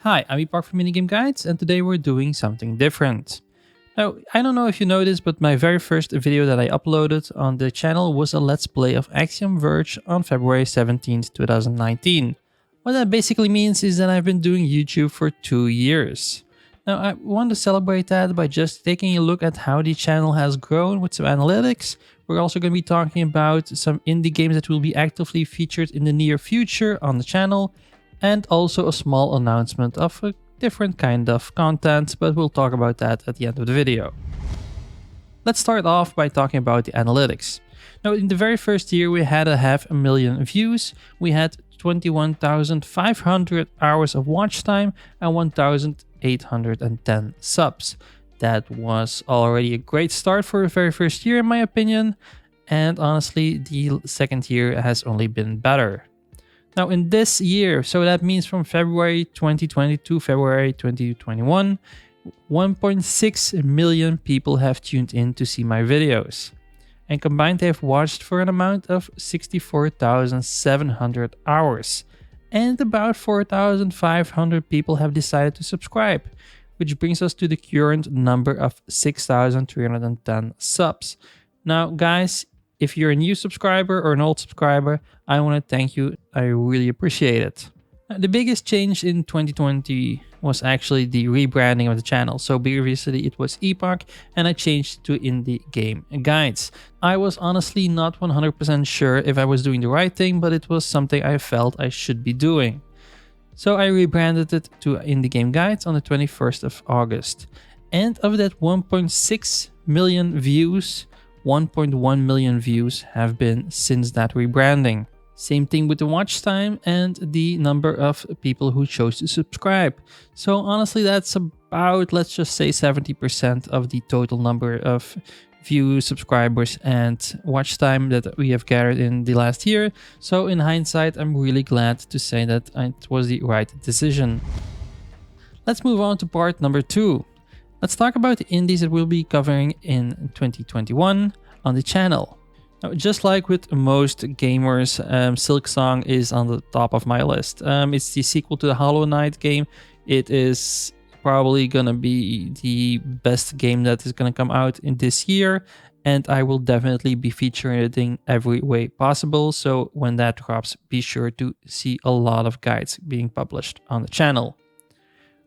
Hi, I'm Epokk from Minigame Guides, and today we're doing something different. Now, I don't know if you noticed, but my very first video that I uploaded on the channel was a Let's Play of Axiom Verge on February 17th, 2019. What that basically means is that I've been doing YouTube for 2 years. Now, I want to celebrate that by just taking a look at how the channel has grown with some analytics. We're also going to be talking about some indie games that will be actively featured in the near future on the channel, and also a small announcement of a different kind of content, but we'll talk about that at the end of the video. Let's start off by talking about the analytics. Now, in the very first year, we had 500,000 views, we had 21,500 hours of watch time, and 1,810 subs. That was already a great start for the very first year, in my opinion, and honestly, the second year has only been better. Now, in this year, so that means from February 2020 to February 2021, 1.6 million people have tuned in to see my videos. And combined, they have watched for an amount of 64,700 hours. And about 4,500 people have decided to subscribe, which brings us to the current number of 6,310 subs. Now, guys, if you're a new subscriber or an old subscriber, I want to thank you. I really appreciate it. The biggest change in 2020 was actually the rebranding of the channel. So previously it was Epokk and I changed to Indie Game Guides. I was honestly not 100% sure if I was doing the right thing, but it was something I felt I should be doing. So I rebranded it to Indie Game Guides on the 21st of August. And of that 1.6 million views, 1.1 million views have been since that rebranding. Same thing with the watch time and the number of people who chose to subscribe. So honestly, that's about, let's just say 70% of the total number of views, subscribers, and watch time that we have gathered in the last year. So in hindsight, I'm really glad to say that it was the right decision. Let's move on to part number 2. Let's talk about the indies that we'll be covering in 2021 on the channel. Now, just like with most gamers, Silksong is on the top of my list. It's the sequel to the Hollow Knight game. It is probably gonna be the best game that is gonna come out in this year, and I will definitely be featuring it in every way possible. So when that drops, be sure to see a lot of guides being published on the channel.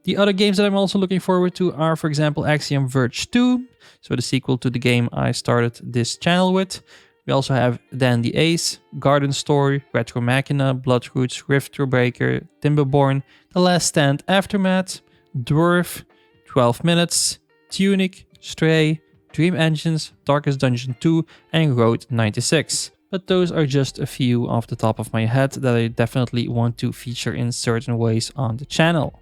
The other games that I'm also looking forward to are, for example, Axiom Verge 2, so the sequel to the game I started this channel with. We also have Dan the Ace, Garden Story, Retro Machina, Bloodroots, Rift Breaker, Timberborn, The Last Stand Aftermath, Dwarf, 12 Minutes, Tunic, Stray, Dream Engines, Darkest Dungeon 2, and Road 96. But those are just a few off the top of my head that I definitely want to feature in certain ways on the channel.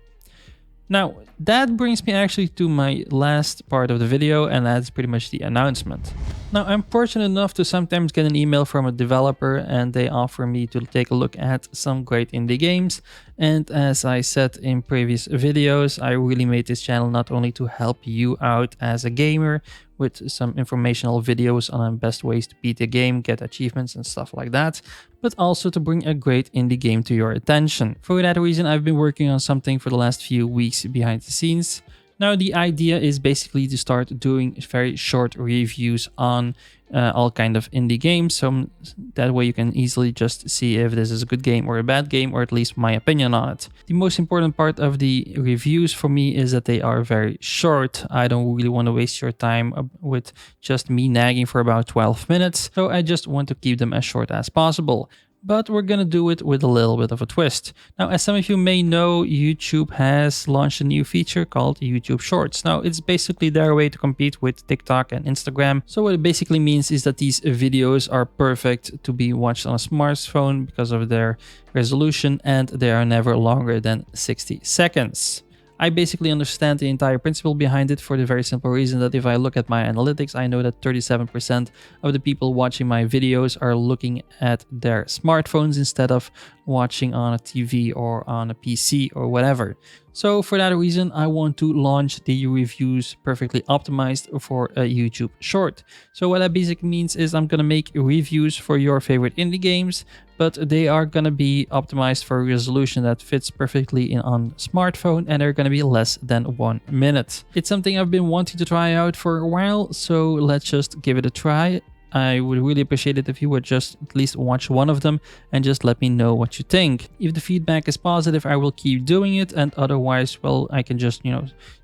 Now, that brings me actually to my last part of the video, and that's pretty much the announcement. Now, I'm fortunate enough to sometimes get an email from a developer and they offer me to take a look at some great indie games. And as I said in previous videos, I really made this channel not only to help you out as a gamer with some informational videos on best ways to beat the game, get achievements and stuff like that, but also to bring a great indie game to your attention. For that reason, I've been working on something for the last few weeks behind the scenes. Now, the idea is basically to start doing very short reviews on all kind of indie games, so that way you can easily just see if this is a good game or a bad game, or at least my opinion on it. The most important part of the reviews for me is that they are very short. I don't really want to waste your time with just me nagging for about 12 minutes, so I just want to keep them as short as possible. But we're gonna do it with a little bit of a twist. Now, as some of you may know, YouTube has launched a new feature called YouTube Shorts. Now, it's basically their way to compete with TikTok and Instagram. So what it basically means is that these videos are perfect to be watched on a smartphone because of their resolution, and they are never longer than 60 seconds. I basically understand the entire principle behind it for the very simple reason that if I look at my analytics, I know that 37% of the people watching my videos are looking at their smartphones instead of watching on a TV or on a PC or whatever. So for that reason, I want to launch the reviews perfectly optimized for a YouTube short. So what that basically means is I'm going to make reviews for your favorite indie games, but they are going to be optimized for a resolution that fits perfectly in on smartphone, and they're going to be less than 1 minute. It's something I've been wanting to try out for a while, so let's just give it a try. I would really appreciate it if you would just at least watch one of them and just let me know what you think. If the feedback is positive, I will keep doing it, and otherwise, well, I can just,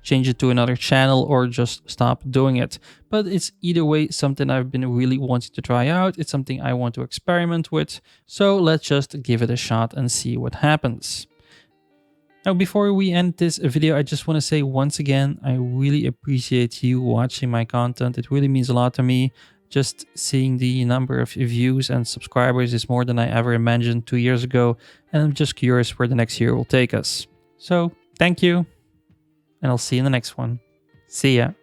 change it to another channel or just stop doing it. But it's either way something I've been really wanting to try out. It's something I want to experiment with. So let's just give it a shot and see what happens. Now, before we end this video, I just want to say once again, I really appreciate you watching my content. It really means a lot to me. Just seeing the number of views and subscribers is more than I ever imagined 2 years ago, and I'm just curious where the next year will take us. So, thank you, and I'll see you in the next one. See ya.